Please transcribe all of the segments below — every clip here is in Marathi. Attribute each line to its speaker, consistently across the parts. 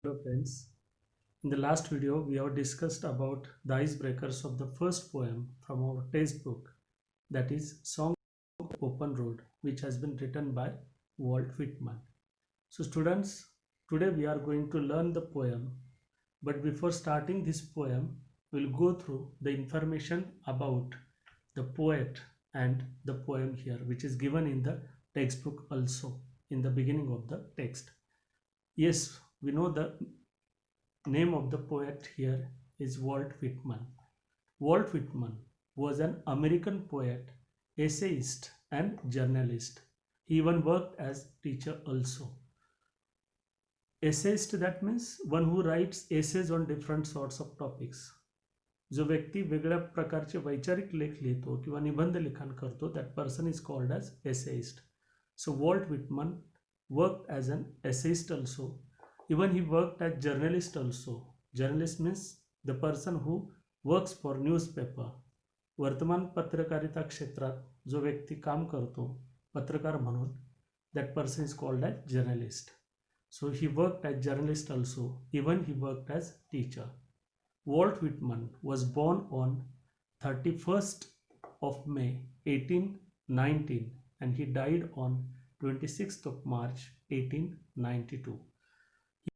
Speaker 1: Hello friends. In the last video, we have discussed about the icebreakers of the first poem from our textbook, that is Song of Open Road, which has been written by Walt Whitman. So students, today we are going to learn the poem, but before starting this poem, we'll go through the information about the poet and the poem here, which is given in the textbook also in the beginning of the text. Yes, we know the name of the poet here is Walt Whitman. Walt Whitman was an American poet, essayist, and journalist. He even worked as teacher also. Essayist, that means one who writes essays on different sorts of topics. जो व्यक्ती वेगळ्या प्रकारचे वैचारिक लेख लिहितो किंवा निबंध लिखाण करतो, that person is called as essayist. So Walt Whitman worked as an essayist also. Even he worked as journalist also. Journalist means the person who works for newspaper. वर्तमान पत्रकारिता क्षेत्रात जो व्यक्ती काम करतो पत्रकार म्हणून, that person is called as journalist. So he worked as journalist also. Even he worked as teacher. Walt Whitman was born on 31st of May 1819 and he died on 26th of March 1892.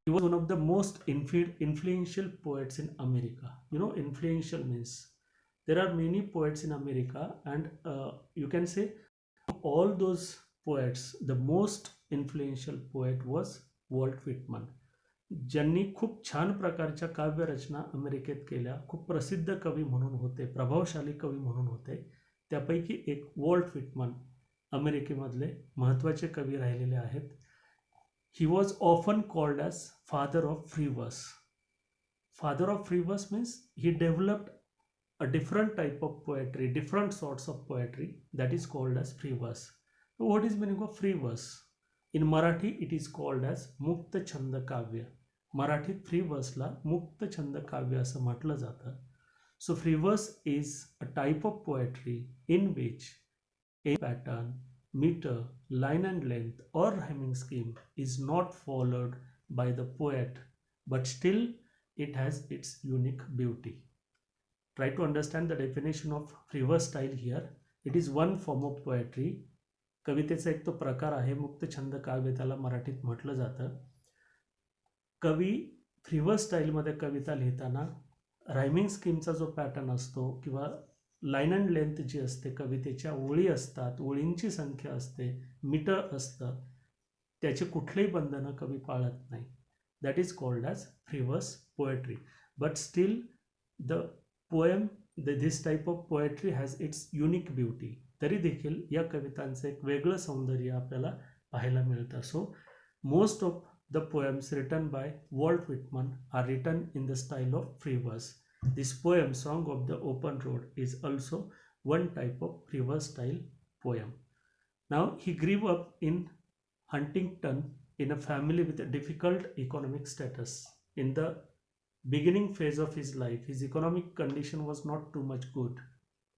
Speaker 1: He was one of the most influential poets in America. You know, influential means there are many poets in America, and you can say all those poets, the most influential poet was Walt Whitman. ज्यांनी खूप छान प्रकारच्या काव्यरचना अमेरिकेत केल्या, खूप प्रसिद्ध कवी म्हणून होते, प्रभावशाली कवी म्हणून होते, त्यापैकी एक वॉल्ट व्हिटमन अमेरिकेमधले महत्त्वाचे कवी राहिलेले आहेत. He was often called as father of free verse. Father of free verse means he developed a different type of poetry, different sorts of poetry, that is called as free verse. So what is meaning of free verse? In Marathi it is called as मुक्त छंद काव्य. मराठीत फ्री वर्सला मुक्त छंद काव्य असं म्हटलं जातं. So free verse is a type of poetry in which a pattern, meter, line and length or rhyming scheme is not followed by the poet, but still it has its unique beauty. Try to understand the definition of free verse style here. It is one form of poetry. कवितेचा एक तो प्रकार आहे, मुक्त छंद काव्य त्याला मराठीत म्हटलं जातं. कवी फ्री वर्स स्टाईलमध्ये कविता लिहिताना रायमिंग स्कीमचा जो पॅटर्न असतो किंवा लाईन अँड लेंथ जी असते, कवितेच्या ओळी असतात, ओळींची संख्या असते, मीटर असतं, त्याचे कुठलेही बंधनं कवी पाळत नाही. That is called as free verse poetry. But still the poem, this type of poetry has its unique beauty. तरी देखील या कवितांचं एक वेगळं सौंदर्य आपल्याला पाहायला मिळतं. So most of the poems written by Walt Whitman are written in the style of free verse. This poem, Song of the Open Road, is also one type of free verse style poem. Now, he grew up in Huntington in a family with a difficult economic status. In the beginning phase of his life, his economic condition was not too much good.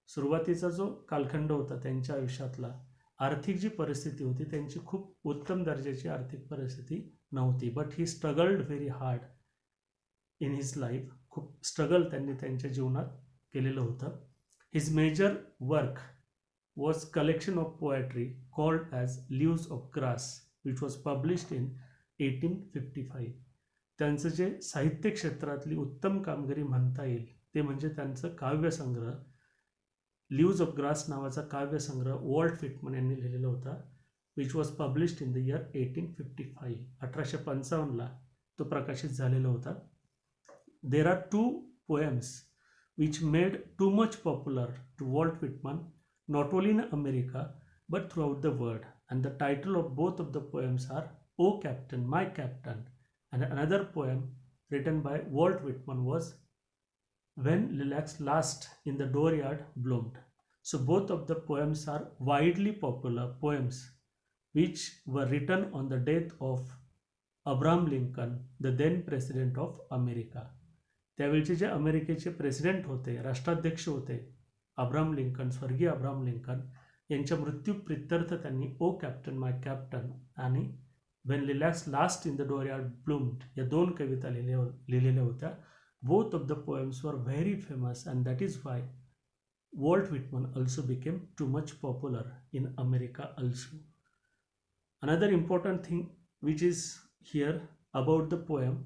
Speaker 1: सुरुवातीचा जो कालखंड होता त्यांच्या आयुष्यातला, आर्थिक जी परिस्थिती होती त्यांची खूप उत्तम दर्जाची आर्थिक परिस्थिती नव्हती. But he struggled very hard in his life. खूप स्ट्रगल त्यांनी त्यांच्या जीवनात केलेलं होतं. His major work was collection of poetry called as leaves of grass, which was published in 1855. त्यांचं जे साहित्य क्षेत्रातली उत्तम कामगिरी म्हणता येईल ते म्हणजे त्यांचं काव्यसंग्रह, लीव्स ऑफ ग्रास नावाचा काव्यसंग्रह वॉल्ट व्हिटमन यांनी लिहिलेला होता, which was published in the year 1855. 1855ला तो प्रकाशित झालेला होता. There are two poems which made too much popular to Walt Whitman, not only in America but throughout the world. And the title of both of the poems are O captain, my captain. And another poem written by Walt Whitman was When Lilacs Last in the Dooryard Bloomed. So both of the poems are widely popular poems which were written on the death of Abraham Lincoln, the then president of America. त्यावेळचे जे अमेरिकेचे प्रेसिडेंट होते, राष्ट्राध्यक्ष होते, अब्राहम लिंकन, स्वर्गीय अब्राहम लिंकन यांच्या मृत्यू प्रित्यर्थ त्यांनी ओ कॅप्टन माय कॅप्टन आणि when lilacs last in the dooryard bloomed, या दोन कविता लिहिलेल्या होत्या. Both of the poems were very famous, and that is why Walt Whitman also became too much popular in America also. Another important thing which is here about the poem,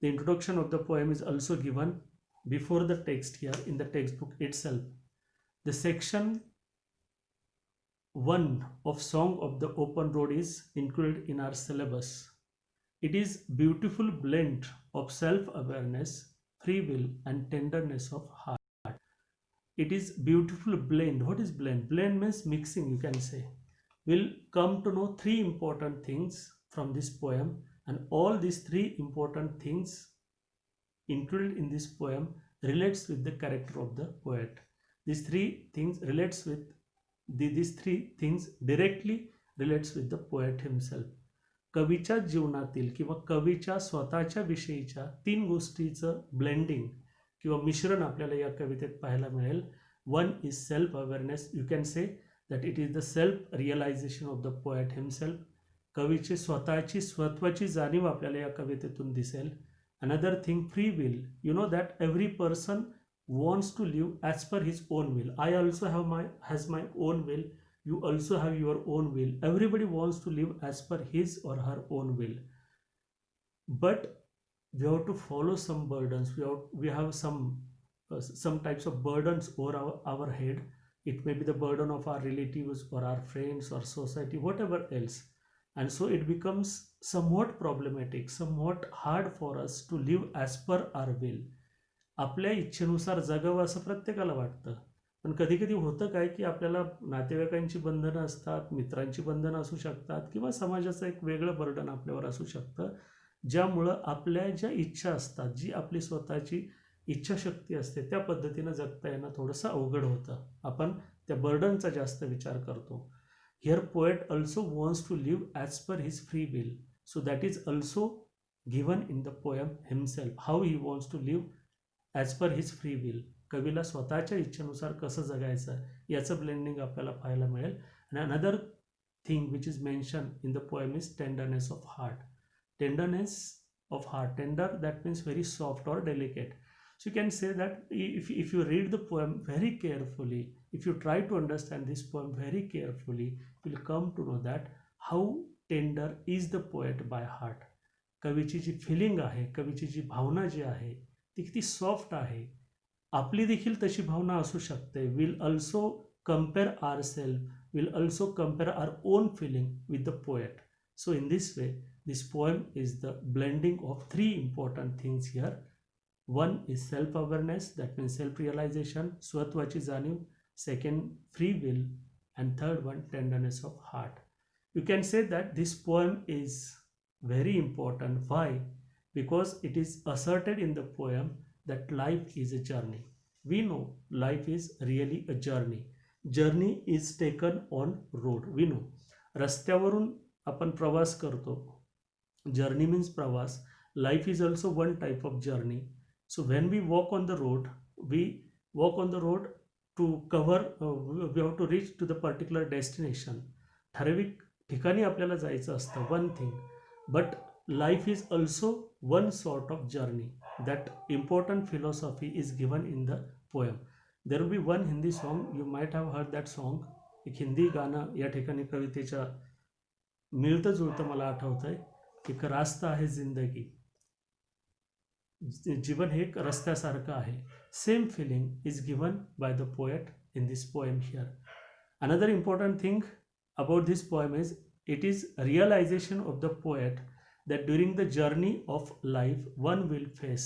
Speaker 1: the introduction of the poem is also given before the text here in the textbook itself. The section 1 of Song of the Open Road is included in our syllabus. It is beautiful blend of self-awareness, free will and tenderness of heart. It is beautiful blend. What is blend? Blend means mixing, you can say. We'll come to know three important things from this poem, and all these three important things included in this poem relates with the character of the poet. These three things relates with these three things directly relates with the poet himself. कवीच्या जीवनातील किंवा कवीच्या स्वतःच्या विषयीच्या तीन गोष्टीचं ब्लेंडिंग किंवा मिश्रण आपल्याला या कवितेत पाहायला मिळेल. One is self awareness. You can say that it is the self realization of the poet himself. कवीची स्वतःची स्वत्वाची जाणीव आपल्याला या कवितेतून दिसेल. Another thing, free will. You know that every person wants to live as per his own will. I also has my own will. You also have your own will. Everybody wants to live as per his or her own will. But we have to follow some burdens. We have some types of burdens over our head. It may be the burden of our relatives or our friends or society, whatever else. And so it becomes somewhat problematic, somewhat hard for us to live as per our will. आपल्या इच्छेनुसार जगावं असं प्रत्येकाला वाटतं, पण कधी कधी होतं काय की आपल्याला नातेवाईकांची बंधनं असतात, मित्रांची बंधनं असू शकतात, किंवा समाजाचं एक वेगळं बर्डन आपल्यावर असू शकतं, ज्यामुळं आपल्या ज्या इच्छा असतात, जी आपली स्वतःची इच्छाशक्ती असते, त्या पद्धतीनं जगता येणं थोडंसं अवघड होतं. आपण त्या बर्डनचा जास्त विचार करतो. Here poet also wants to live as per his free will. So that is also given in the poem himself, how he wants to live as per his free will. कवीला स्वतःच्या इच्छेनुसार कसं जगायचं याचं ब्लेंडिंग आपल्याला पाहायला मिळेल. आणि another thing which is mention in the poem is tenderness of heart. Tenderness of heart. Tender, that means very soft or delicate. So you can say that if you read the poem very carefully, if you try to understand this poem very carefully, you will come to know that how tender is the poet by heart. कवीची जी फिलिंग आहे, कवीची जी भावना जी आहे ती किती सॉफ्ट आहे. आपली देखील तशी भावना असू शकते. We'll also compare our self, we'll also compare our own feeling with the poet. So in this way, this poem is the blending of three important things here. One is self-awareness, that means self-realization, swatvachi जाणीव. Second, free will. And third one, tenderness of heart. You can say that this poem is very important. Why? Because it is asserted in the poem that life is a journey. We know life is really a journey. Journey is taken on road. We know. रस्त्यावरून आपण प्रवास करतो. जर्नी मीन्स प्रवास. Life is also one type of journey. So when we walk on the road, we walk on the road to cover, we have to reach to the particular destination. ठराविक ठिकाणी आपल्याला जायचं असतं, one thing. But life is also one sort of journey. That important philosophy is given in the poem. There will be one Hindi song, you might have heard that song. एक हिंदी गाणं या ठिकाणी कवितेच्या मिळतं जुळतं मला आठवतं आहे. एक रास्ता आहे जिंदगी, जीवन हे एक रस्त्यासारखं आहे. Same feeling is given by the poet in this poem here. Another important thing about this poem is it is realisation of the poet that during the journey of life one will face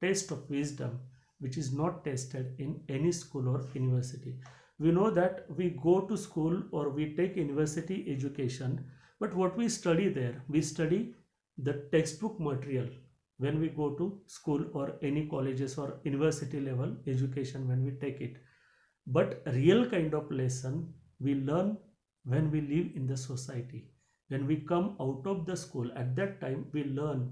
Speaker 1: test of wisdom which is not tested in any school or university. We know that we go to school or we take university education, but what we study there, we study the textbook material when we go to school or any colleges or university level education when we take it. But real kind of lesson we learn when we live in the society. When we come out of the school, at that time we learn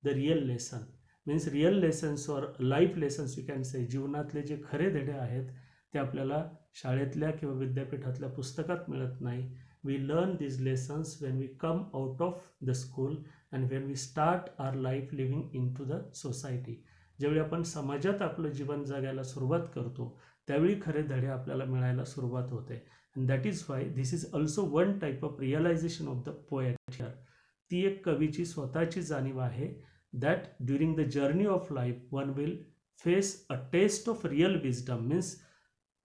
Speaker 1: the real lesson. Means real lessons or life lessons you can say. जीवनातले जे खरे धडे आहेत ते आपल्याला शाळेतल्या किंवा विद्यापीठातल्या पुस्तकात मिळत नाही. we learn these lessons when we come out of the school and when we start our life living into the society. ज्यावेळी आपण समाजात आपलं जीवन जगायला सुरुवात करतो त्यावेळी खरे धडे आपल्याला मिळायला सुरुवात होते. And that is why this is also one type of realisation of the poet here. ती एक कवीची स्वतःची जाणीव आहे that during the journey of life one will face a test of real wisdom. Means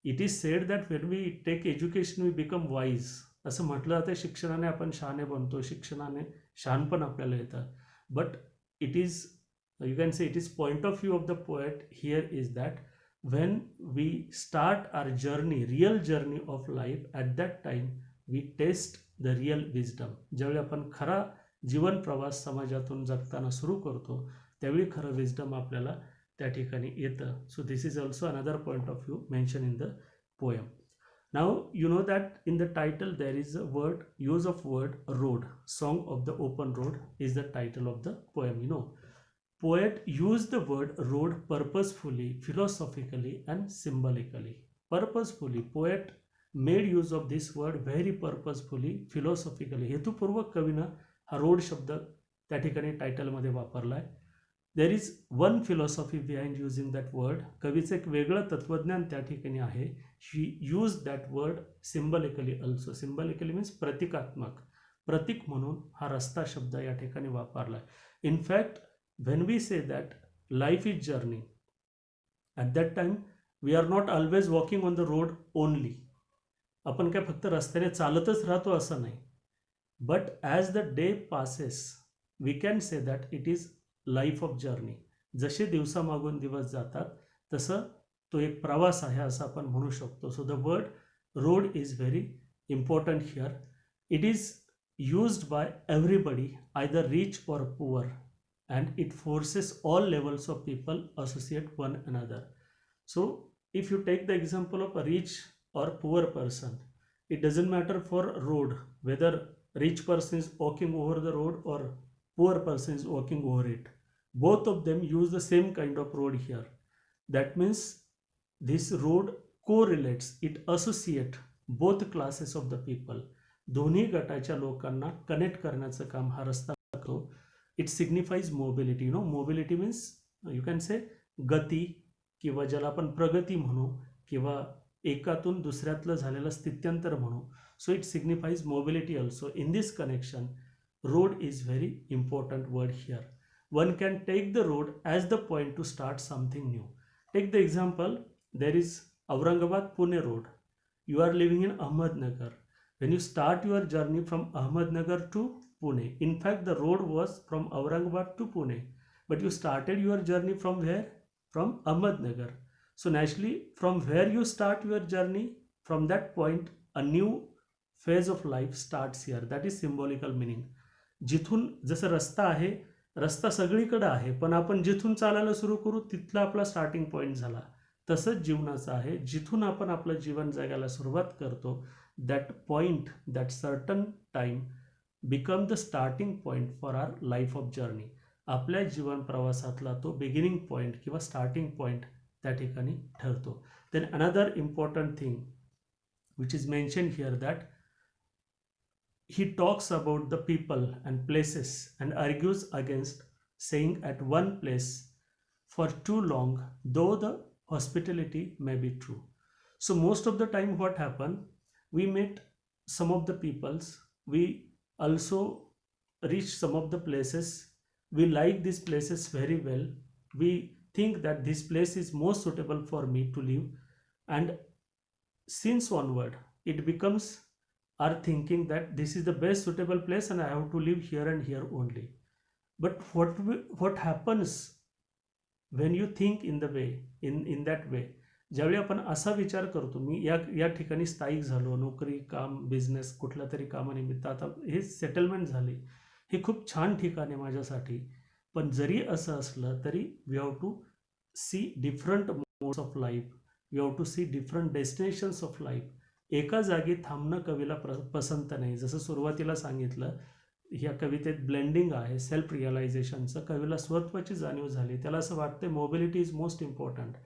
Speaker 1: it is said that when we take education we become wise. असं म्हटलं जातं शिक्षणाने आपण शहाणे बनतो, शिक्षणाने शहाणपण आपल्याला येतं. But it is you can say it is point of view of the poet here is that when we start our journey, real journey of life, at that time we taste the real wisdom. ज्यावेळी आपण खरा जीवन प्रवास समाजातून जगताना सुरू करतो त्यावेळी खरं विजडम आपल्याला त्या ठिकाणी येतं. So this is also another point of view mention in the poem. Now you know that in the title there is a word, use of word road. Song of the Open Road is the title of the poem. You know, poet used the word road purposefully, philosophically and symbolically. Purposefully, poet made use of this word very purposefully, philosophically. हेतुपूर्वक कवीनं हा रोड शब्द त्या ठिकाणी टायटलमध्ये वापरलाय. There is one philosophy behind using that word. कवीचं एक वेगळं तत्वज्ञान त्या ठिकाणी आहे. She use that word symbolically also. Symbolically means प्रतिकात्मक, प्रतीक म्हणून हा रस्ता शब्द या ठिकाणी वापरलाय. In fact when we say that life is journey, at that time we are not always walking on the road only. आपण काय फक्त रस्त्याने चालतच राहतो असं नाही. But as the day passes we can say that it is life of journey. जसे दिवसामागून दिवस जातात तसं तो एक प्रवास आहे असं आपण म्हणू शकतो. So the word road is very important here. It is used by everybody, either rich or poor, and it forces all levels of people associate one another. So if you take the example of a rich or poor person, it doesn't matter for road whether rich person is walking over the road or poor person is walking over it. Both of them use the same kind of road here. That means this road correlates, it associate both classes of the people. दोन्ही गटाच्या लोकांना कनेक्ट करण्याचं काम हा रस्ता करतो. It signifies mobility. You know, mobility means you can से गती, किंवा ज्याला आपण प्रगती म्हणू, किंवा एकातून दुसऱ्यातलं झालेलं स्थित्यंतर म्हणू. So it signifies mobility also. In this connection road is very important word here. One can take the road as the point to start something new. Take the example, there is Aurangabad Pune road. You are living in Ahmednagar. When you start your journey from Ahmednagar to Pune, in fact the road was from Aurangabad to Pune, but you started your journey from where? From Ahmednagar. So naturally, from where you start your journey, from that point a new phase of life starts here. That is symbolical meaning. जिथून जसं रस्ता आहे, रस्ता सगळीकडे आहे, पण आपण जिथून चालायला सुरू करू तिथला आपला स्टार्टिंग पॉईंट झाला. तसंच जीवनाचं आहे. जिथून आपण आपलं जीवन जगायला सुरुवात करतो, that point, that certain time become the starting point for our life of journey. आपल्या जीवन प्रवासातला तो बिगिनिंग पॉईंट किंवा स्टार्टिंग पॉईंट त्या ठिकाणी ठरतो. Then another important thing which is mention here that he talks about the people and places and argues against staying at one place for too long, though the hospitality may be true. So most of the time what happen, we meet some of the peoples, we also reach some of the places, we like these places very well, we think that this place is most suitable for me to live, and since onward it becomes our thinking that this is the best suitable place and I have to live here and here only. But what happens when you think in the way, in that way, ज्यावेळी आपण असा विचार करतो, मी या ठिकाणी स्थायिक झालो, नोकरी, काम, बिझनेस, कुठल्या तरी कामानिमित्त आता हे सेटलमेंट झाली, हे खूप छान ठिकाण आहे माझ्यासाठी, पण जरी असं असलं तरी we have to see different modes of life, we have to see different destinations of life. एका जागी थांबणं कवीला पसंत नाही. जसं सुरुवातीला सांगितलं, ह्या कवितेत ब्लेंडिंग आहे, सेल्फ रिअलायझेशनचं. कवीला स्वत्वाची जाणीव झाली, त्याला असं वाटतं mobility is most important.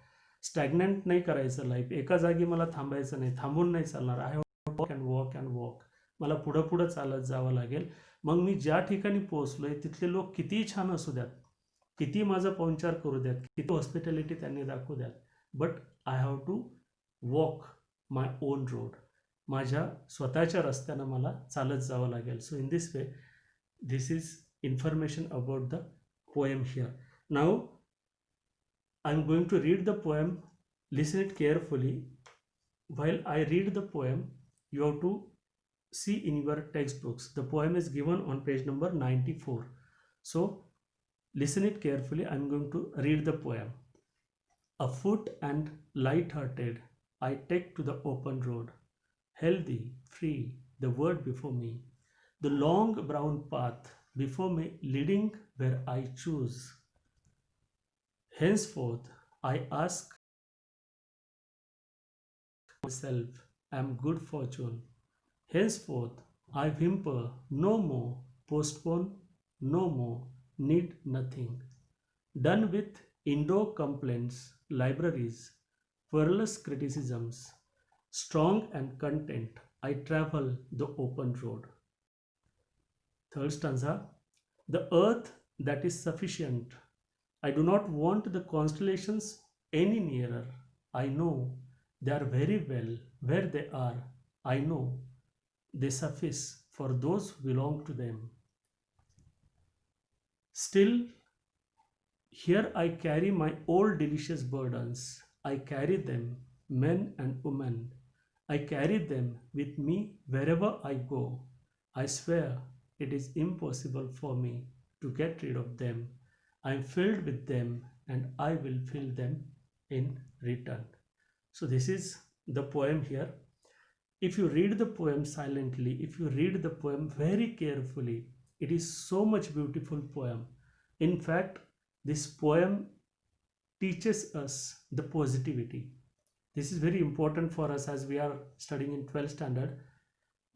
Speaker 1: Stagnant नाही करायचं लाईफ, एका जागी मला थांबायचं नाही, थांबून नाही चालणार. I have to walk and walk and walk. मला पुढं पुढं चालत जावं लागेल. मग मी ज्या ठिकाणी पोहोचलोय तिथले लोक कितीही छान असू द्यात, किती माझा पाहुणचार करू द्यात, किती हॉस्पिटॅलिटी त्यांनी दाखवू द्यात, but I have to walk my own road. माझ्या स्वतःच्या रस्त्यानं मला चालत जावं लागेल. So in this way this is information about the poem here. Now I'm going to read the poem. Listen it carefully. While I read the poem, you have to see in your textbooks. The poem is given on page number 94. So listen it carefully. I'm going to read the poem. Afoot and light-hearted, I take to the open road. Healthy, free, the word before me. The long brown path before me leading where I choose. Henceforth, I ask myself, am good fortune. Henceforth, I whimper no more, postpone no more, need nothing. Done with indoor complaints, libraries, querulous criticisms, strong and content, I travel the open road. Third stanza, the earth that is sufficient. I do not want the constellations any nearer. I know they are very well where they are. I know they suffice for those who belong to them. Still, here I carry my old delicious burdens. I carry them, men and women. I carry them with me wherever I go. I swear it is impossible for me to get rid of them. I am filled with them and I will fill them in return. So this is the poem here. If you read the poem silently, if you read the poem very carefully, it is so much beautiful poem. In fact, this poem teaches us the positivity. This is very important for us as we are studying in 12th standard.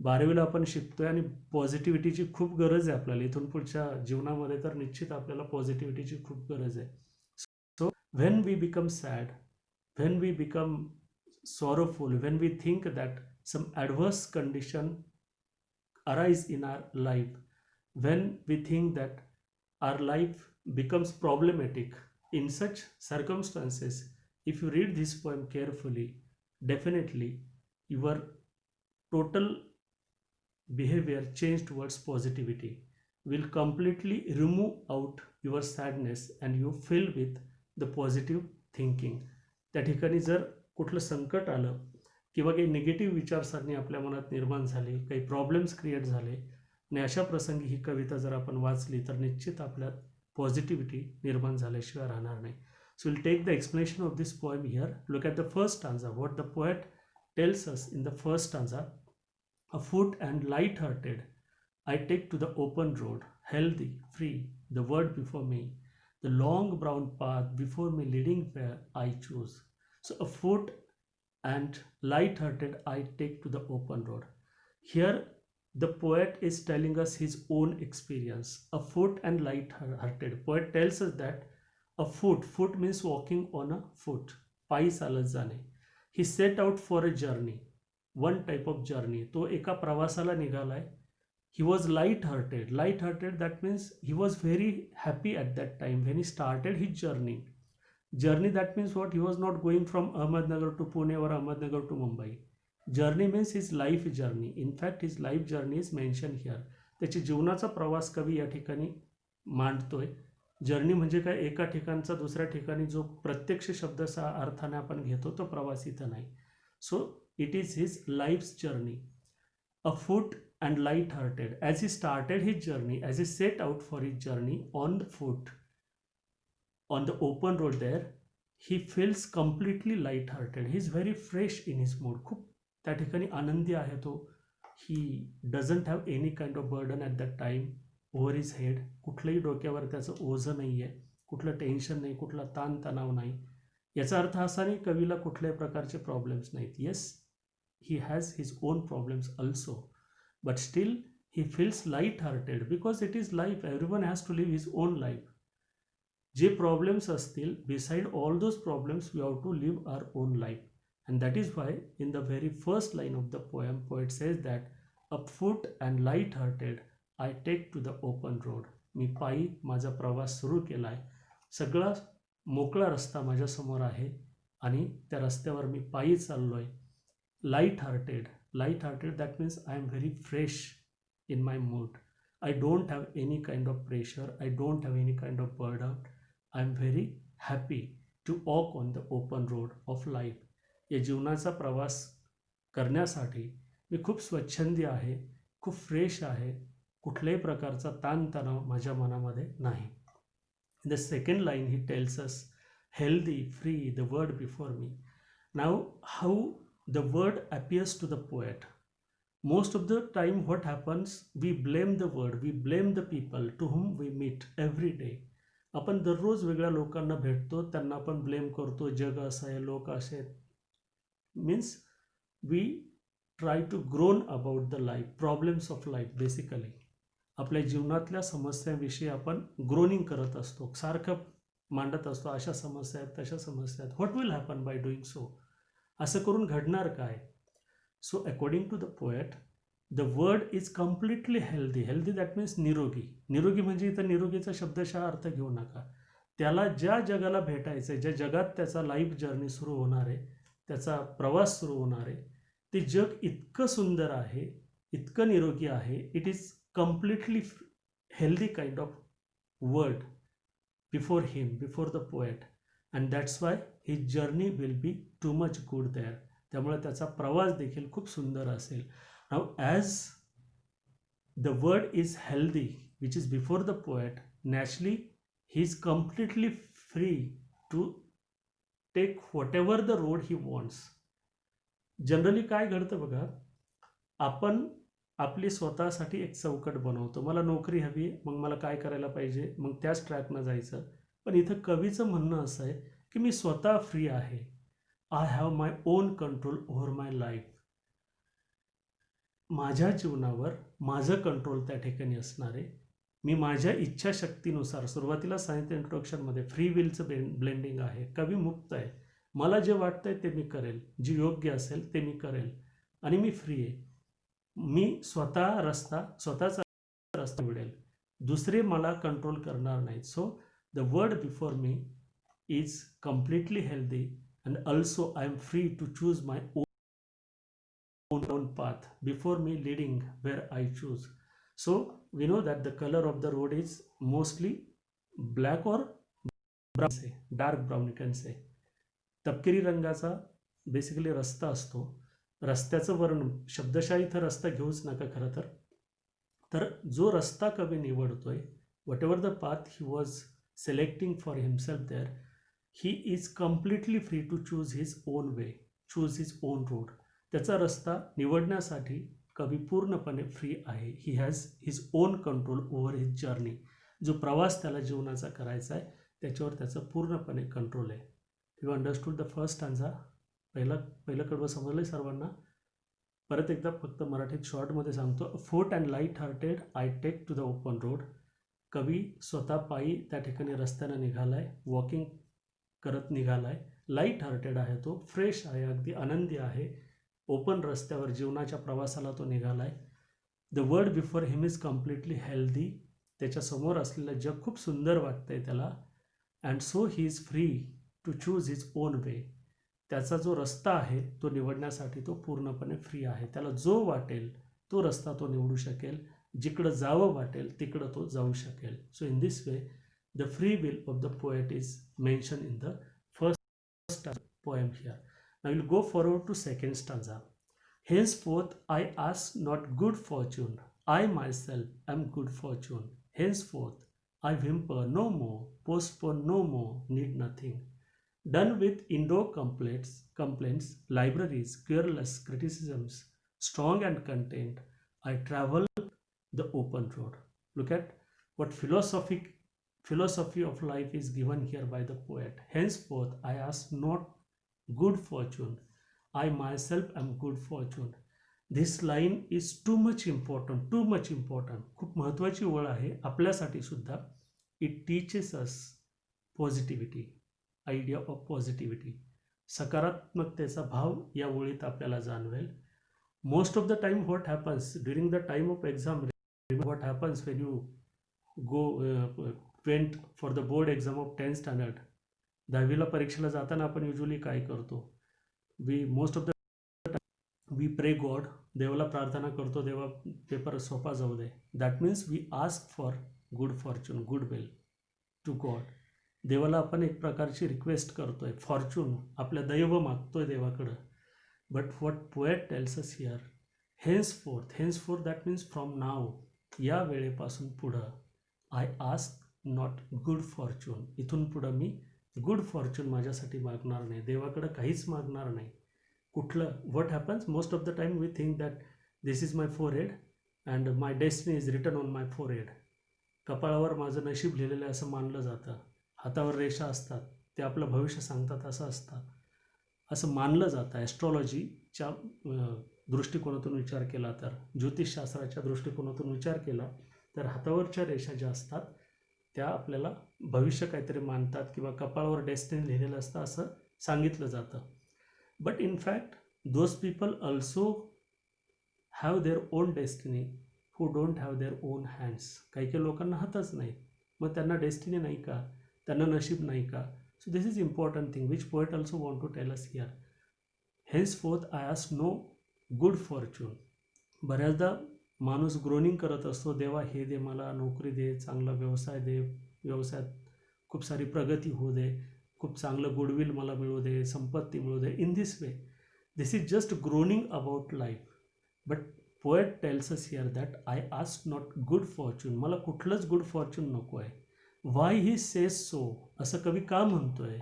Speaker 1: 12वीला आपण शिकतोय आणि पॉझिटिव्हिटीची खूप गरज आहे आपल्याला. इथून पुढच्या जीवनामध्ये तर निश्चित आपल्याला पॉझिटिव्हिटीची खूप गरज आहे. So when we become sad, when we become sorrowful, when we think that some adverse condition arise in our life, when we think that our life becomes problematic, in such circumstances, if you read this poem carefully, definitely your total behavior change towards positivity will completely remove out your sadness and you fill with the positive thinking. त्या ठिकाणी जर कुठलं संकट आलं किंवा काही निगेटिव्ह विचारसरणी आपल्या मनात निर्माण झाली, काही प्रॉब्लेम्स क्रिएट झाले आणि अशा प्रसंगी ही कविता जर आपण वाचली तर निश्चित आपल्यात पॉझिटिव्हिटी निर्माण झाल्याशिवाय राहणार नाही. So we'll take the explanation of this poem here. Look at the first stanza. What the poet tells us in the first stanza. Afoot and light-hearted, I take to the open road, healthy, free, the word before me, the long brown path before me leading where I choose. So afoot and light-hearted, I take to the open road. Here the poet is telling us his own experience. Afoot and light-hearted. Poet tells us that foot means walking on a foot. पायी चालत जाणे. He set out for a journey. One type of journey. तो एका प्रवासाला निघालाय. He was light hearted. Light hearted that means he was very happy at that time when he started his journey. Journey that means what, he was not going from Ahmednagar to Pune और Ahmednagar to Mumbai. Journey means his life journey. In fact his life journey is mention here. त्याची जीवनाचा प्रवास कवी या ठिकाणी मांडतोय. जर्नी म्हणजे काय, एका ठिकाणचा दुसऱ्या ठिकाणी जो प्रत्यक्ष शब्दाचा अर्थाने आपण घेतो तो प्रवास इथं नाही. So it is his life's journey. Afoot and light-hearted, as he started his journey, as he set out for his journey on the foot, on the open road there, he feels completely light-hearted. He is very fresh in his mood. खूप त्या ठिकाणी आनंदी आहे तो. He doesn't have any kind of burden at that time over his head. कुठलंही डोक्यावर त्याचं ओझं नाही आहे, कुठलं टेन्शन नाही, कुठला ताणतणाव नाही. याचा अर्थ असा नाही कवीला कुठल्याही प्रकारचे प्रॉब्लेम्स नाहीत. Yes, he has his own problems also, but still he feels light-hearted because it is life. Everyone has to live his own life. जे प्रॉब्लेम्स असतील, beside all those problems we have to live our own life, and that is why in the very first line of the poem, poet says that afoot and light hearted I take to the open road. मी पायी माझा प्रवास सुरू केला आहे. सगळा मोकळा रस्ता माझ्यासमोर आहे आणि त्या रस्त्यावर मी पायी चाललो आहे. Light hearted that means I am very fresh in my mood. I don't have any kind of pressure. I don't have any kind of burden. I am very happy to walk on the open road of life. या जीवनाचा प्रवास करण्यासाठी मी खूप स्वच्छंदी आहे, खूप फ्रेश आहे, कुठल्याही प्रकारचा ताणतणाव माझ्या मनामध्ये नाही. In the second line he tells us healthy, free, the word before me. Now how the word appears to the poet. Most of the time what happens, we blame the word, we blame the people to whom we meet every day. आपण दररोज वेगळ्या लोकांना भेटतो, त्यांना आपण ब्लेम करतो, जग असं आहे, लोक असे आहेत. Means we try to groan about the life, problems of life. Basically आपल्या जीवनातल्या समस्यांविषयी आपण ग्रोनिंग करत असतो, सारखं मांडत असतो, अशा समस्या आहेत, तशा समस्या आहेत. What will happen bye doing so? असं करून घडणार काय? So according to the poet, the word is completely healthy. Healthy that means निरोगी. निरोगी म्हणजे इथं निरोगीचा शब्दशः अर्थ घेऊ नका. त्याला ज्या जगाला भेटायचं आहे, ज्या जगात त्याचा लाईफ जर्नी सुरू होणार आहे, त्याचा प्रवास सुरू होणार आहे, ते जग इतकं सुंदर आहे, इतकं निरोगी आहे. It is completely healthy kind of word before him, before the poet, and that's why his journey will be too much good there. त्यामुळे त्याचा प्रवास देखील खूप सुंदर असेल. Now as the word is healthy which is before the poet, naturally he is completely free to take whatever the road he wants. Generally काय घडतं बघा, आपण आपली स्वतःसाठी एक चौकट बनवतो. मला नोकरी हवी, मग मला काय करायला पाहिजे, मग त्याच ट्रॅकनं जायचं. पण इथं कवीचं म्हणणं असं आहे की मी स्वतः फ्री आहे. I have my on control over my life. माझ्या जीवनावर माझं कंट्रोल त्या ठिकाणी असणार आहे. मी माझ्या इच्छाशक्तीनुसार, सुरुवातीला सांगितलं इंट्रोडक्शनमध्ये, फ्री विलचं ब्लेंडिंग आहे. कवी मुक्त आहे. मला जे वाटतंय ते मी करेल, जे योग्य असेल ते मी करेल, आणि मी फ्री आहे. मी स्वतःचा रस्ता निवडेल, दुसरे मला कंट्रोल करणार नाहीत. So the word before me is completely healthy. And also I am free to choose my own path before me leading where I choose. So we know that the color of the road is mostly black or brown, say dark brown you can say. तपकिरी रंगाचा बेसिकली रस्ता असतो. रस्त्याचं वर्णन शब्दशः इथं रस्ता घेऊच नका खरं तर जो रस्ता कवी निवडतोय, whatever the path he was selecting for himself there, he is completely free to choose his own way, choose his own road. त्याचा रस्ता निवडण्यासाठी कवी पूर्णपणे फ्री आहे. He has his own control over his journey. जो प्रवास त्याला जीवनाचा करायचा आहे त्याच्यावर त्याचं पूर्णपणे कंट्रोल आहे. You understood the first stanza? पहिलं कडवं समजलं आहे सर्वांना? परत एकदा फक्त मराठीत शॉर्टमध्ये सांगतो. Afoot and light hearted I take to the open road. कवी स्वतः पायी त्या ठिकाणी रस्त्यानं निघाला आहे, वॉकिंग करत निघाला आहे. लाईट हार्टेड आहे तो, फ्रेश आहे, अगदी आनंदी आहे. ओपन रस्त्यावर जीवनाच्या प्रवासाला तो निघाला आहे. The word before him is completely healthy. त्याच्यासमोर असलेलं जग खूप सुंदर वाटतंय त्याला. And so he is free to choose his own way. त्याचा जो रस्ता आहे तो निवडण्यासाठी तो पूर्णपणे फ्री आहे. त्याला जो वाटेल तो रस्ता तो निवडू शकेल, जिकडं जावं वाटेल तिकडं तो जाऊ शकेल. So in this way the free will of the poet is mentioned in the first poem here. Now we'll go forward to second stanza. Henceforth I ask not good fortune, I myself am good fortune. Henceforth I whimper no more, postpone no more, need nothing. Done with indoor complaints, libraries, careless criticisms, strong and content, I travel the open road. Look at what philosophy of life is given here by the poet. Henceforth I ask not good fortune, I myself am good fortune. This line is too much important. खूप महत्त्वाची ओळ आहे आपल्यासाठी सुद्धा. It teaches us positivity, idea of positivity. सकारात्मकतेचा भाव या ओळीत आपल्याला जाणवेल. Most of the time what happens during the time of exam, what happens when you go went for the board exam of 10th standard, 10वीला परीक्षेला जाताना आपण युजली काय करतो, we most of the we pray God, देवाला प्रार्थना करतो, देवा पेपर सोपा जाऊ दे. That means we ask for good fortune, good well to God. देवाला आपण एक प्रकारची रिक्वेस्ट करतोय, फॉर्च्यून आपल्या दैव मागतोय देवाकडं. But what poet tells us here, henceforth that means from now, या वेळेपासून पुढं I ask not good fortune, इथून पुढं मी गुड फॉर्च्यून माझ्यासाठी मागणार नाही, देवाकडं काहीच मागणार नाही. कुठलं, what happens most of the time we think that this is my forehead and my destiny is written on my forehead. कपाळावर माझं नशीब लिहिलेलं आहे असं मानलं जातं, हातावर रेषा असतात, ते आपलं भविष्य सांगतात असं असतं, असं मानलं जातं. ॲस्ट्रॉलॉजीच्या दृष्टिकोनातून विचार केला तर, ज्योतिषशास्त्राच्या दृष्टिकोनातून विचार केला तर हातावरच्या रेषा ज्या असतात त्या आपल्याला भविष्य काहीतरी मानतात किंवा कपाळावर डेस्टिनी लिहिलेलं असतं असं सांगितलं जातं. But in fact those people also have their own destiny who don't have their own hands. काही काही लोकांना हातच नाही, मग त्यांना डेस्टिनी नाही का, त्यांना नशीब नाही का? So this is important thing which poet also want to tell us here. Henceforth I ask no good fortune. बऱ्याचदा माणूस ग्रोनिंग करत असतो, देवा हे दे, मला नोकरी दे, चांगला व्यवसाय दे, व्यवसायात खूप सारी प्रगती होऊ दे, खूप चांगलं गुडविल मला मिळू दे, संपत्ती मिळू दे. In this way this is just groaning about life. But poet tells us here that I ask not good fortune, मला कुठलंच गुड फॉर्च्यून नको आहे. व्हाय ही सेज सो, असं कवी का म्हणतोय?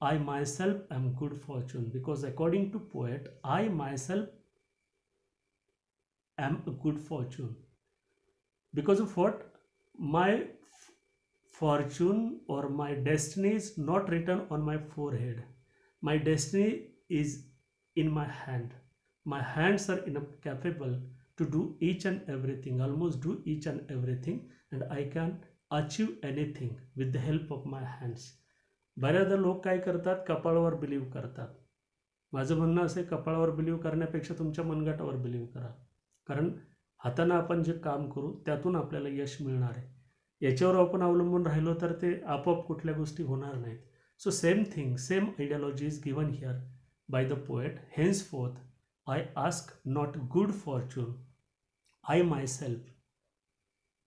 Speaker 1: I myself am good fortune because according to poet I myself am a good fortune. Because of what? My fortune or my destiny is not written on my forehead. My destiny is in my hand. My hands are enough capable to do each and everything, almost do each and everything, and I can achieve anything with the help of my hands. बऱ्याचदा लोक काय करतात, कपाळावर बिलीव्ह करतात. माझं म्हणणं असं आहे, कपाळावर बिलीव्ह करण्यापेक्षा तुमच्या मनगटावर बिलीव्ह करा. कारण हातानं आपण जे काम करू त्यातून आपल्याला यश मिळणार आहे. याच्यावर आपण अवलंबून राहिलो तर ते आपोआप कुठल्या गोष्टी होणार नाहीत. So same thing, same ideology is given here by the poet. Henceforth I ask not good fortune, I myself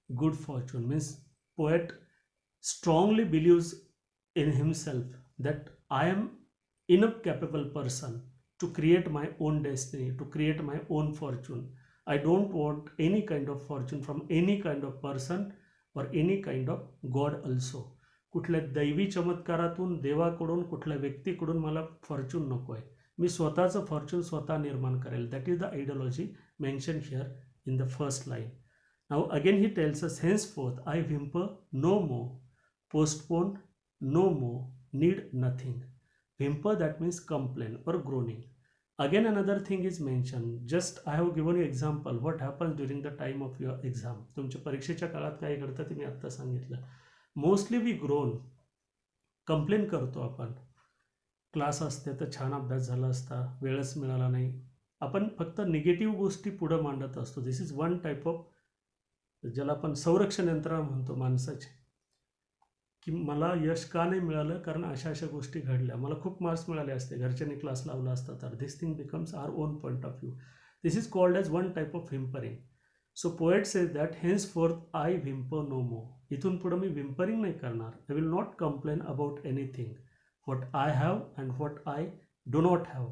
Speaker 1: good fortune. Means poet strongly believes in himself that I am enough capable person to create my own destiny, to create my own fortune. I don't want any kind of fortune from any kind of person or any kind of God also. कुठल्या दैवी चमत्कारातून, देवाकडून, कुठल्या व्यक्तीकडून मला फॉर्च्यून नको आहे. मी स्वतःचं फॉर्च्यून स्वतः निर्माण करेल. That is the ideology mention here in the first line. Now again he tells us, henceforth I whimper no more, postpone no more, need nothing. Whimper, that means complain or groaning. Again another thing is mentioned. Just I have given you example what happens during the time of your exam. तुमच्या परीक्षेच्या काळात काय घडतं ते मी आत्ता सांगितलं. मोस्टली वी ग्रोन, कंप्लेन करतो आपण. क्लास असते तर छान अभ्यास झाला असता, वेळच मिळाला नाही. आपण फक्त निगेटिव्ह गोष्टी पुढं मांडत असतो. दिस इज वन टाईप ऑफ, ज्याला आपण संरक्षण यंत्रणा म्हणतो माणसाची, की मला यश का नाही मिळालं, कारण अशा अशा गोष्टी घडल्या, मला खूप मार्क्स मिळाले असते, घरच्यांनी क्लास लावला असता तर. This thing becomes our own point of view. This is called as one type of whimpering. So poet says that henceforth I whimper no more. इथून पुढं मी व्हिम्परिंग नाही करणार. I will not complain about anything. What I have and what I do not have.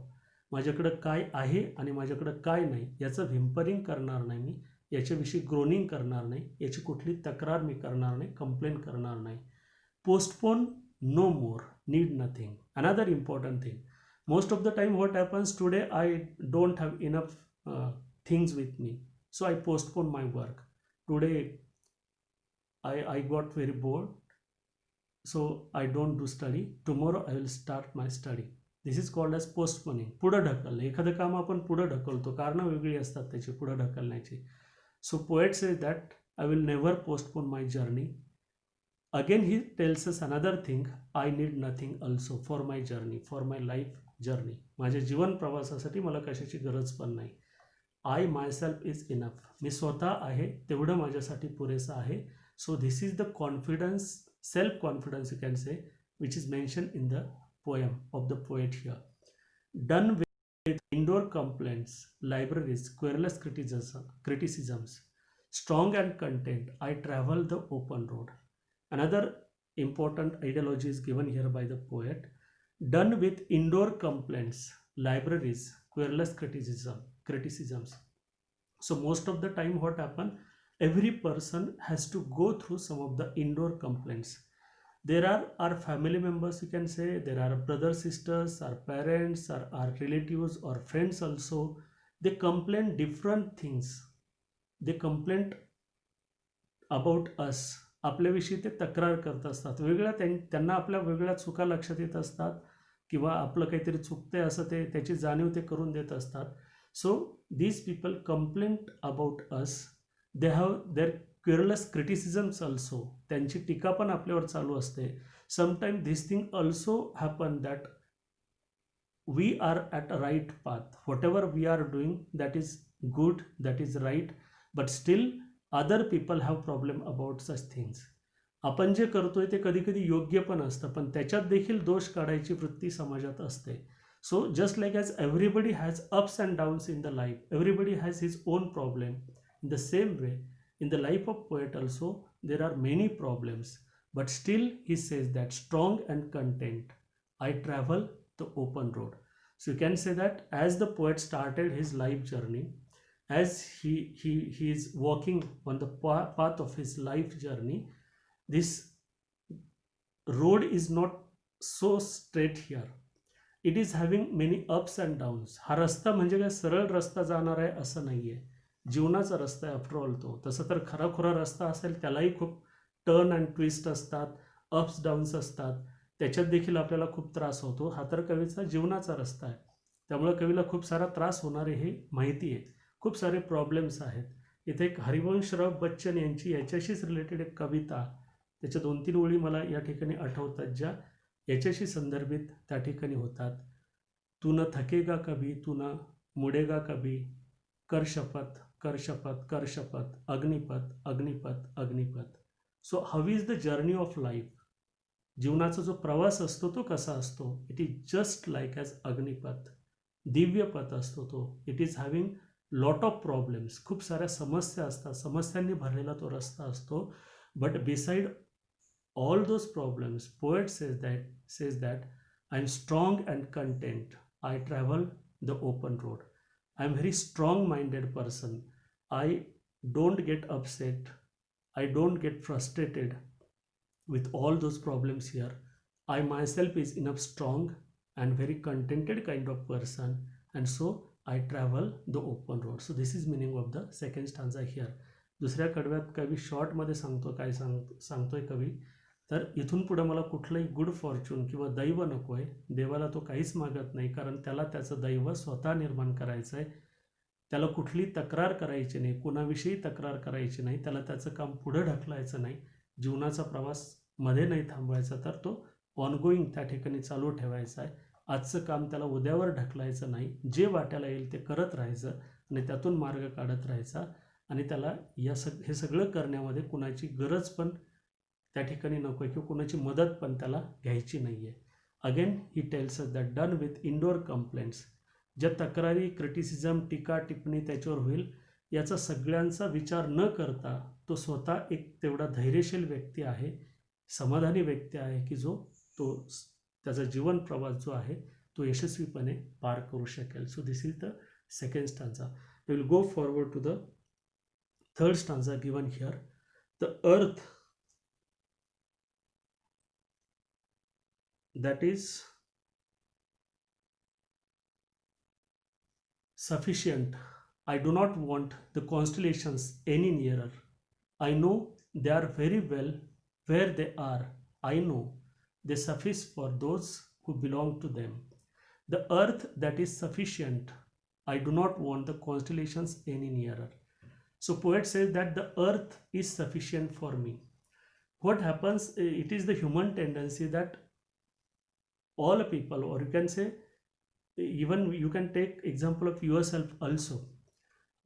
Speaker 1: माझ्याकडं काय आहे आणि माझ्याकडं काय नाही याचं व्हिम्परिंग करणार नाही मी, याच्याविषयी ग्रोनिंग करणार नाही, याची कुठली तक्रार मी करणार नाही, कंप्लेन करणार नाही. Postpone no more, need nothing. Another important thing, most of the time what happens, today I don't have enough things with me, so I postpone my work. Today I got very bored, so I don't do study. Tomorrow I will start my study. This is called as postponing. पुढं ढकलणं. एखादं काम आपण पुढं ढकलतो, कारणं वेगळी असतात त्याची पुढं ढकलण्याची. So poet says that I will never postpone my journey. Again he tells us another thing, I need nothing also for my journey, for my life journey. माझ्या जीवन प्रवासासाठी मला कशाची गरज पण नाही. I myself is enough. मी स्वतः आहे तेवढं माझ्यासाठी पुरेसं आहे. So this is the confidence, self confidence you can say, which is mention in the poem of the poet here. Done with indoor complaints, libraries, querulous criticisms, strong and content, I travel the open road. Another important ideology is given here by the poet. Done with indoor complaints, libraries, querulous criticisms. So most of the time what happen, every person has to go through some of the indoor complaints. There are our family members, you can say, there are brothers, sisters, our parents, our relatives or friends also. They complain different things. They complain about us. आपल्याविषयी ते तक्रार करत असतात. वेगळ्या त्यांना आपल्या वेगळ्या चुका लक्षात येत असतात किंवा आपलं काहीतरी चुकतंय असं ते त्याची जाणीव ते करून देत असतात. So these people complaint about us. They have their querulous criticisms also. त्यांची टीका पण आपल्यावर चालू असते. Sometime this thing also happen that we are at a right path. Whatever we are doing that is good, that is right, but still other people have problem about such things. आपण जे करतोय ते कधी कधी योग्य पण असतं, पण त्याच्यात देखील दोष काढायची वृत्ती समाजात असते. So just like as everybody has ups and downs in the life, everybody has his on problem. In the same way, in the life of poet also there are many problems, but still he says that strong and content, I travel the open road. So you can say that as the poet started his life journey, as he is walking on the path of his life journey, this road is not so straight here. It is having many ups and downs. हा रस्ता म्हणजे काय सरळ रस्ता जाणार आहे असं नाही आहे. जीवनाचा रस्ता आहे आफ्टरऑल तो. तसं तर खराखुरा रस्ता असेल त्यालाही खूप टर्न अँड ट्विस्ट असतात, अप्स डाऊन्स असतात, त्याच्यात देखील आपल्याला खूप त्रास होतो. हा तर कवीचा जीवनाचा रस्ता आहे. त्यामुळे कवीला खूप सारा त्रास होणारे हे माहिती आहे. खूप सारे प्रॉब्लेम्स आहेत. इथे एक हरिवंशराव बच्चन यांची याच्याशीच रिलेटेड एक कविता, त्याच्या 2-3 ओळी मला या ठिकाणी आठवतात ज्या याच्याशी संदर्भित त्या ठिकाणी होतात. तू न थकेगा कभी, तू न मुडेगा कभी, कर शपथ कर शपथ कर शपथ, अग्निपथ अग्निपथ अग्निपथ. So how is the journey of life. जीवनाचा जो प्रवास असतो तो कसा असतो. It is just like as Agnipath, दिव्य पथ असतो तो. It is having lot of problems. खूप साऱ्या समस्या असतात, समस्यांनी भरलेला तो रस्ता असतो. But beside all those problems, poet says that I am strong and content, I travel the open road. I am very strong minded person. I don't get upset, I don't get frustrated with all those problems here. I myself is enough strong and very contented kind of person, and so I travel the open road. So this is meaning of the second stanza here. दुसऱ्या कडव्यात कवी शॉर्टमध्ये सांगतो. काय सांगतोय कवी, तर इथून पुढं मला कुठलंही गुड फॉर्च्यून किंवा दैव नको आहे. देवाला तो काहीच मागत नाही, कारण त्याला त्याचं दैव स्वतः निर्माण करायचं आहे. त्याला कुठली तक्रार करायची नाही, कुणाविषयी तक्रार करायची नाही. त्याला त्याचं काम पुढं ढकलायचं नाही. जीवनाचा प्रवास मध्ये नाही थांबवायचा, तर तो ऑनगोईंग त्या ठिकाणी चालू ठेवायचा आहे. आजचं काम त्याला उद्यावर ढकलायचं नाही. जे वाट्याला येईल ते करत राहायचं आणि त्यातून मार्ग काढत राहायचा. आणि त्याला हे सगळं करण्यामध्ये कुणाची गरज पण त्या ठिकाणी नको आहे किंवा कुणाची मदत पण त्याला घ्यायची नाही आहे. Again he tells us that done with indoor complaints. ज्या तक्रारी, क्रिटिसिझम, टीका टिप्पणी त्याच्यावर होईल याचा सगळ्यांचा विचार न करता तो स्वतः एक तेवढा धैर्यशील व्यक्ती आहे, समाधानी व्यक्ती आहे की जो तो त्याचा जीवन प्रवास जो आहे तो यशस्वीपणे पार करू शकेल. So this is the second stanza. We will go forward to the third stanza given here. The अर्थ that is sufficient. I do not want the constellations any nearer. I know they are very well where they are. I know they suffice for those who belong to them. The earth that is sufficient. I do not want the constellations any nearer. So poet says that the earth is sufficient for me. What happens, it is the human tendency that all people, or you can say even you can take example of yourself also.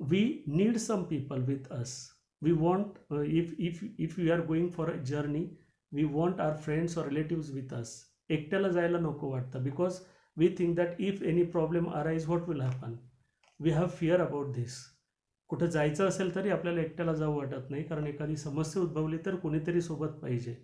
Speaker 1: we need some people with us. We want if we are going for a journey, we want our friends or relatives with us. एकट्याला जायला नको वाटतं, because we think that if any problem arise, what will happen? We have fear about this. कुठं जायचं असेल तरी आपल्याला एकट्याला जाऊ वाटत नाही, कारण एखादी समस्या उद्भवली तर कोणीतरी सोबत पाहिजे.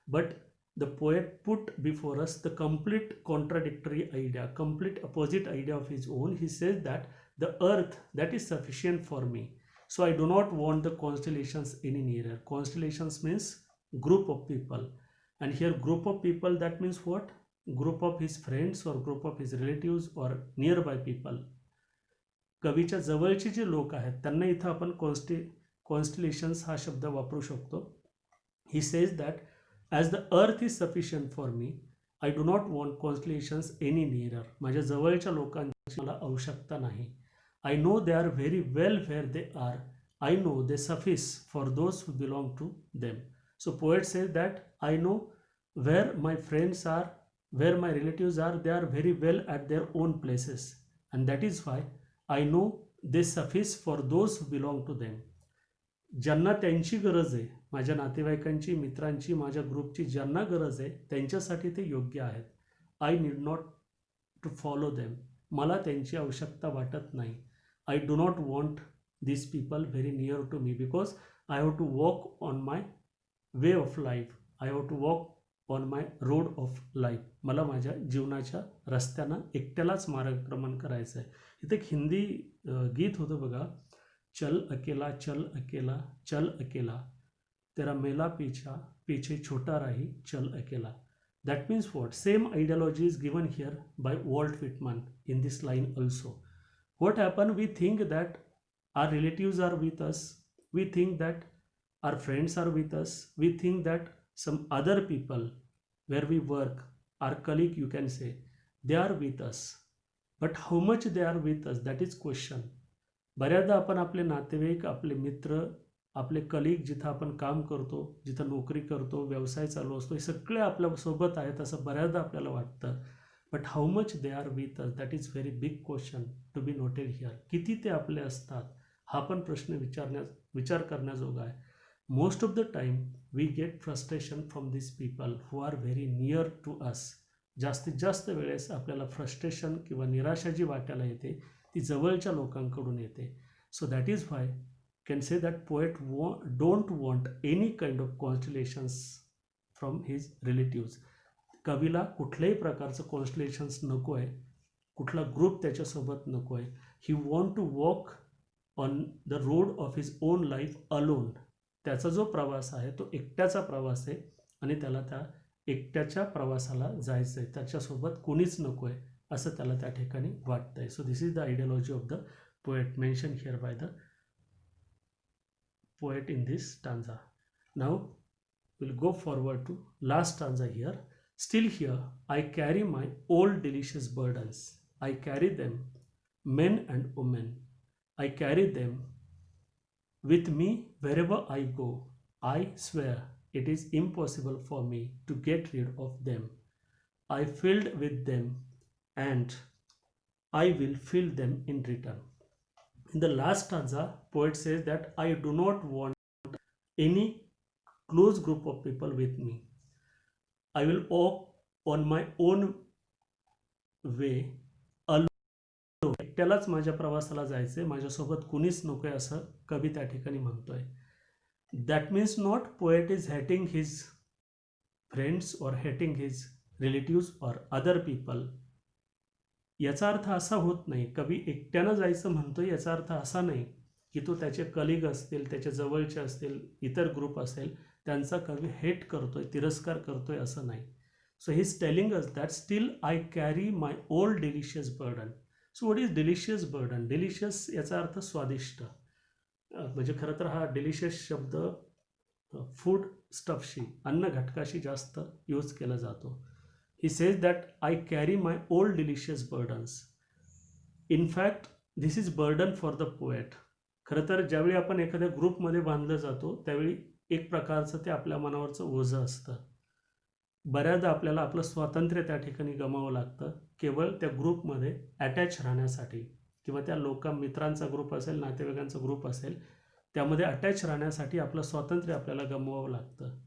Speaker 1: But the poet put before us the complete contradictory idea, complete opposite idea of his own. He says that the earth, that is sufficient for me. So I do not want the constellations any nearer. Constellations means group of people. And here group of people, that means what? Group of his friends or group of his relatives or nearby people. कवीच्या जवळचे जे लोक आहेत त्यांना इथं आपण कॉन्स्टिलेशन्स हा शब्द वापरू शकतो. He says that as the earth is sufficient for me, I do not want constellations any nearer. माझ्या जवळच्या लोकांची मला आवश्यकता नाही. I know they are very well where they are. I know they suffice for those who belong to them. So poet says that I know where my friends are, where my relatives are, they are very well at their own places, and that is why I know they suffice for those who belong to them. ज्यांना त्यांची गरज आहे, माझ्या नातेवाईकांची, मित्रांची, माझ्या ग्रुपची ज्यांना गरज आहे त्यांच्यासाठी ते योग्य आहेत. I need not to follow them. मला त्यांची आवश्यकता वाटत नाही. I do not want this people very near to me, because I have to walk on my way of life. I have to walk on my road of life. मला माझ्या जीवनाच्या रस्त्यानं एकट्यालाच मार्गक्रमण करायचं आहे. इथे एक हिंदी गीत होतं बघा, चल अकेला चल अकेला चल अकेला, तेरा मेला पीछा पीछे छोटा राही चल अकेला. That means what? Same ideology is given here by Walt Whitman in this line also. What happened? We think that our relatives are with us. We think that our friends are with us. We think that some other people where we work, our colleague you can say, they are with us. But how much they are with us, that is question. बऱ्याचदा आपण आपले नातेवाईक, आपले मित्र, आपले कलीग, जिथं आपण काम करतो, जिथं नोकरी करतो, व्यवसाय चालू असतो, हे सगळे आपल्यासोबत आहेत असं बऱ्याचदा आपल्याला वाटतं. But how much they are with us, that is very big question to be noted here. किती ते आपले असतात हा पण प्रश्न विचार करण्याजोगा आहे. Most of the time we get frustration from this people who are very near to us. जास्तीत जास्त वेळेस आपल्याला फ्रस्ट्रेशन किंवा निराशा जी वाटायला येते ती जवळच्या लोकांकडून येते. So that is why can say that poet don't want any kind of constellations from his relatives. कवीला कुठल्याही प्रकारचं कॉन्स्टलेशन्स नको आहे, कुठला ग्रुप त्याच्यासोबत नको आहे. He want to walk on the road of his own life alone. त्याचा जो प्रवास आहे तो एकट्याचा प्रवास आहे आणि त्याला त्या एकट्याच्या प्रवासाला जायचं आहे, त्याच्यासोबत कोणीच नको आहे असं त्याला त्या ठिकाणी वाटतं आहे. So this is the ideology of the poet mention here by the poet in this stanza. Now we'll go forward to last stanza here. Still here I carry my old delicious burdens. I carry them, men and women. I carry them with me wherever I go. I swear it is impossible for me to get rid of them. I filled with them and I will fill them in return. In the last stanza, poet says that I do not want any close group of people with me. I will walk on my own way alone. एकट्यालाच माझ्या प्रवासाला जायचे, माझ्यासोबत कुणीच नकोय असं कवी त्या ठिकाणी म्हणतोय. That means not poet is hating his friends or hating his relatives or other people. याचा अर्थ असा होत नाही, कवी एकट्यानं जायचं म्हणतोय याचा अर्थ असा नाही की तो त्याचे कलिग असतील, त्याच्या जवळचे असतील, इतर ग्रुप असेल त्यांचा कवी हेट करतोय, तिरस्कार करतोय असं नाही. So he is telling us that still I carry my old delicious burden. So what is delicious burden? Delicious याचा अर्थ स्वादिष्ट, म्हणजे खरं तर हा डिलिशियस शब्द फूड स्टफशी, अन्न घटकाशी जास्त यूज केला जातो. He says that I carry my old delicious burdens. In fact, this is burden for the poet. खरं तर ज्यावेळी आपण एखाद्या ग्रुपमध्ये बांधलं जातो त्यावेळी एक प्रकारचं ते आपल्या मनावरचं ओझं असतं. बऱ्याचदा आपल्याला आपलं स्वातंत्र्य त्या ठिकाणी गमावं लागतं केवळ त्या ग्रुपमध्ये अटॅच राहण्यासाठी. किंवा त्या मित्रांचा ग्रुप असेल, नातेवाईकांचा ग्रुप असेल, त्यामध्ये अटॅच राहण्यासाठी आपलं स्वातंत्र्य आपल्याला गमवावं लागतं.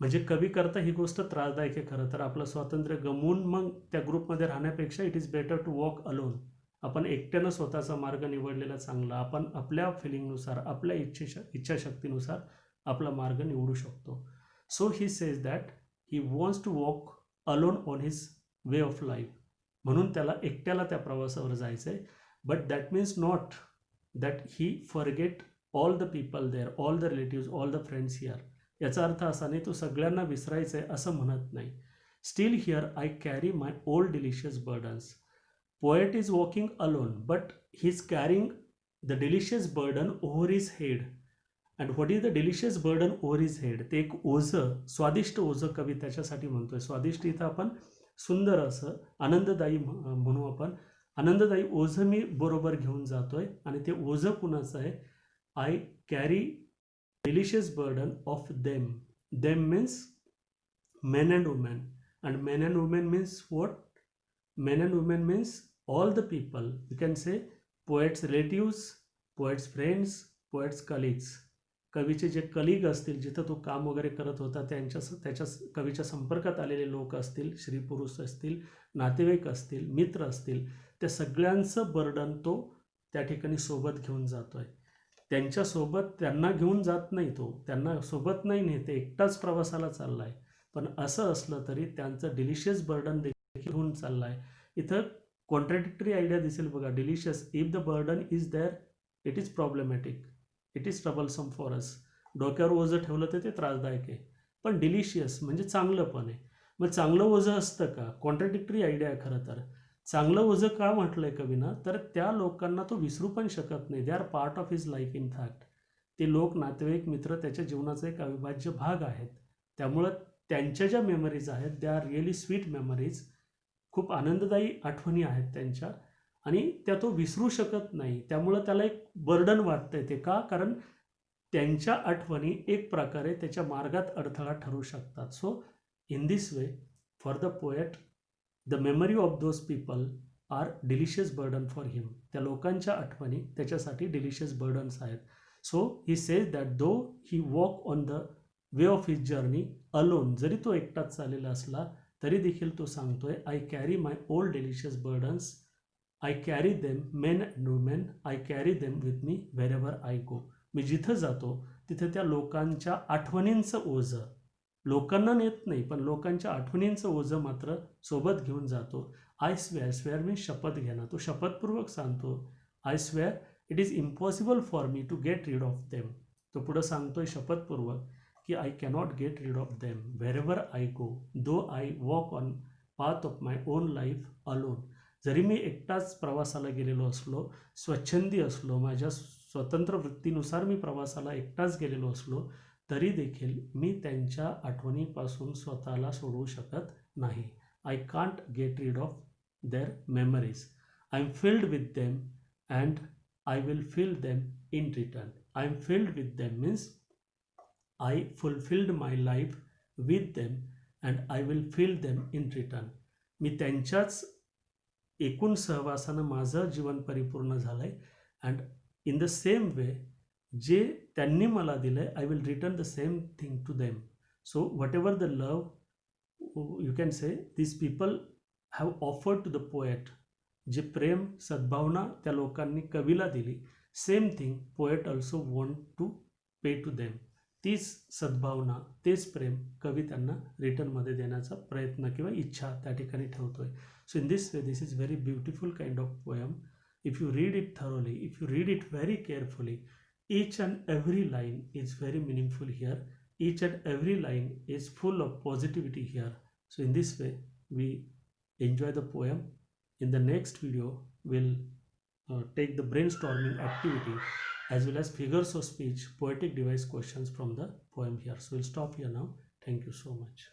Speaker 1: म्हणजे कवी करता ही गोष्ट त्रासदायक आहे खरं तर. आपलं स्वातंत्र्य गमवून मग त्या ग्रुपमध्ये राहण्यापेक्षा it is better to walk alone. आपण एकट्यानं स्वतःचा मार्ग निवडलेला चांगला. आपण आपल्या फिलिंगनुसार, आपल्या इच्छाशक्तीनुसार आपला मार्ग निवडू शकतो. So he says that he wants to walk alone on his way of life. म्हणून त्याला एकट्याला त्या प्रवासावर जायचं आहे. But that means not that he forget all the people there, all the relatives, all the friends here. याचा अर्थ असा नाही तो सगळ्यांना विसरायचं आहे असं म्हणत नाही. Steel here I carry my old delicious burdens. Poet is walking alone but he is carrying the delicious burden over his head. And what is the delicious burden over his head? ते एक ओझं, स्वादिष्ट ओझं कवी त्याच्यासाठी म्हणतोय. स्वादिष्ट इथं आपण सुंदर असं आनंददायी म्हणू आपण. आनंददायी ओझं मी बरोबर घेऊन जातोय. आणि ते ओझं कुणाचं आहे? I carry delicious burden of them. Them means men and women, and men and women means what? Men and women means all the people. You can say poets relatives, poets friends, poets colleagues. कवीचे जे कलिग असतील, जिथं तो काम वगैरे करत होता त्याच्या कवीच्या संपर्कात आलेले लोक असतील, स्त्री पुरुष असतील, नातेवाईक असतील, मित्र असतील, त्या सगळ्यांचं बर्डन तो त्या ठिकाणी सोबत घेऊन जातोय. त्यांच्यासोबत त्यांना घेऊन जात नाही तो, त्यांना सोबत नाही नेते, एकटाच प्रवासाला चालला आहे. पण असं असलं तरी त्यांचं डिलिशियस बर्डन देखील घेऊन चालला आहे. इथं कॉन्ट्रडिक्टरी आयडिया दिसेल बघा. Delicious, if the burden is there it is problematic, it is troublesome for us. डोक्यावर ओझं ठेवलं तर ते त्रासदायक आहे. पण डिलिशियस म्हणजे चांगलं पण आहे. मग चांगलं ओझं असतं का? कॉन्ट्रडिक्टरी आयडिया आहे खरं तर. चांगलं ओझं का म्हटलंय कवीनं? तर त्या लोकांना तो विसरू पण शकत नाही. They are part of his life. In fact ते लोक, नातेवाईक, मित्र त्याच्या जीवनाचा एक अविभाज्य भाग आहेत. त्यामुळं त्यांच्या ज्या मेमरीज आहेत they are really sweet memories. खूप आनंददायी आठवणी आहेत त्यांच्या, आणि त्या तो विसरू शकत नाही. त्यामुळं त्याला एक बर्डन वाटतंय. ते का? कारण त्यांच्या आठवणी एक प्रकारे त्याच्या मार्गात अडथळा ठरू शकतात. So in this way for the poet the memory of those people are delicious burden for him. त्या लोकांच्या आठवणी त्याच्यासाठी डिलिशियस बर्डन्स आहेत. So he says that though he walk on the way of his journey alone. जरी तो एकटाच चाललेला असला तरी देखील तो सांगतोय I carry my old delicious burdens, I carry them men and women, I carry them with me wherever I गो. मी जिथं जातो तिथं त्या लोकांच्या आठवणींचं ओझं, लोकांना नेत नाही पण लोकांच्या आठवणींचं ओझं मात्र सोबत घेऊन जातो. आय स्वेअर, स्वेअर मीन्स शपथ घेणं. तो शपथपूर्वक सांगतो I swear it is impossible for me to get rid of them. तो पुढं सांगतोय शपथपूर्वक की I cannot get rid of them wherever I go, though I walk on path of my own life alone. जरी मी एकटाच प्रवासाला गेलेलो असलो, स्वच्छंदी असलो, माझ्या स्वतंत्र वृत्तीनुसार मी प्रवासाला एकटाच गेलेलो असलो, तरी देखील मी त्यांच्या आठवणीपासून स्वतःला सोडवू शकत नाही. I can't get rid of their memories. I am filled with them and I will fill them in return. I am filled with them means I fulfilled my life with them and I will fill them in return. मी त्यांच्याच एकूण सहवासानं माझं जीवन परिपूर्ण झालं आहे. And in the same way जे त्यांनी मला दिलं I will return the same thing to them. So what ever the love you can say this people have offered to the poet. जे प्रेम, सद्भावना त्या लोकांनी कवीला दिली, same thing poet also want to pay to them. तीच सद्भावना, तेच प्रेम कवी त्यांना रिटर्नमध्ये देण्याचा प्रयत्न किंवा इच्छा त्या ठिकाणी ठेवतोय. So in this way this is very beautiful kind of poem. If you read it thoroughly, if you read it very carefully, each and every line is very meaningful here. Each and every line is full of positivity here. So in this way, we enjoy the poem. In the next video, we'll take the brainstorming activity as well as figures of speech, poetic device questions from the poem here. So we'll stop here now. Thank you so much.